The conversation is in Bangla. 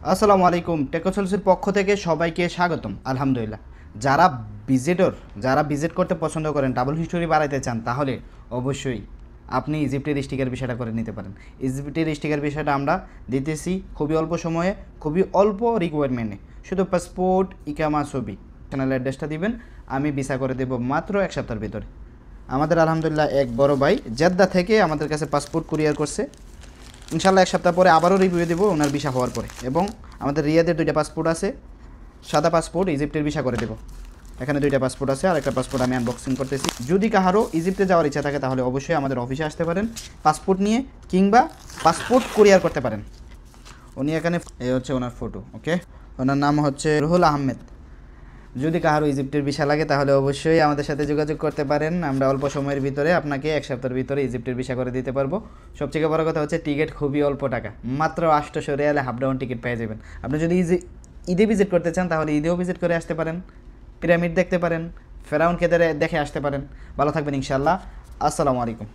আসসালামু আলাইকুম, টেকোসলসের পক্ষ থেকে সবাইকে স্বাগতম। আলহামদুলিল্লাহ, যারা যারা ভিজিট করতে পছন্দ করেন, ট্রাভেল হিস্টোরি বাড়াইতে চান, তাহলে অবশ্যই আপনি ইজিপ্টের স্টিকার বিষয়টা করে নিতে পারেন। ইজিপ্টের স্টিকার বিষয়টা আমরা দিতেছি খুবই অল্প সময়ে, খুবই অল্প রিকোয়ারমেন্টে। শুধু পাসপোর্ট, ইকামা, ছবি, চ্যানেল অ্যাড্রেসটা দিবেন, আমি ভিসা করে দেব মাত্র এক সপ্তাহের ভিতরে। আমাদের আলহামদুলিল্লাহ এক বড় ভাই জেদ্দা থেকে আমাদের কাছে পাসপোর্ট কুরিয়ার করছে। ইনশাল্লাহ এক সপ্তাহ পরে আবারও রিভিউ দেবো ওনার ভিসা হওয়ার পরে। এবং আমাদের রিয়াদের 2টা পাসপোর্ট আছে, সাদা পাসপোর্ট, ইজিপ্টের ভিসা করে দেবো। এখানে 2টা পাসপোর্ট আছে, আর একটা পাসপোর্ট আমি আনবক্সিং করতেছি। যদি কাহারও ইজিপ্টে যাওয়ার ইচ্ছা থাকে তাহলে অবশ্যই আমাদের অফিসে আসতে পারেন পাসপোর্ট নিয়ে, কিংবা পাসপোর্ট কুরিয়ার করতে পারেন। উনি এখানে, এই হচ্ছে ওনার ফটো। ওকে, ওনার নাম হচ্ছে রুহুল আহমেদ। যদি কাহারও ইজিপ্টের ভিসা লাগে তাহলে অবশ্যই আমাদের সাথে যোগাযোগ করতে পারেন। আমরা অল্প সময়ের ভিতরে আপনাকে এক সপ্তাহের ভিতরে ইজিপ্টের ভিসা করে দিতে পারবো। সবথেকে বড় কথা হচ্ছে টিকিট খুবই অল্প টাকা, মাত্র 800 রিয়ালে হাফ ডাউন টিকিট পেয়ে যাবেন। আপনি যদি ঈদে ভিজিট করতে চান তাহলে ঈদেও ভিজিট করে আসতে পারেন, পিরামিড দেখতে পারেন, ফেরাউনকে দেখে আসতে পারেন। ভালো থাকবেন ইনশাআল্লাহ। আসসালামু আলাইকুম।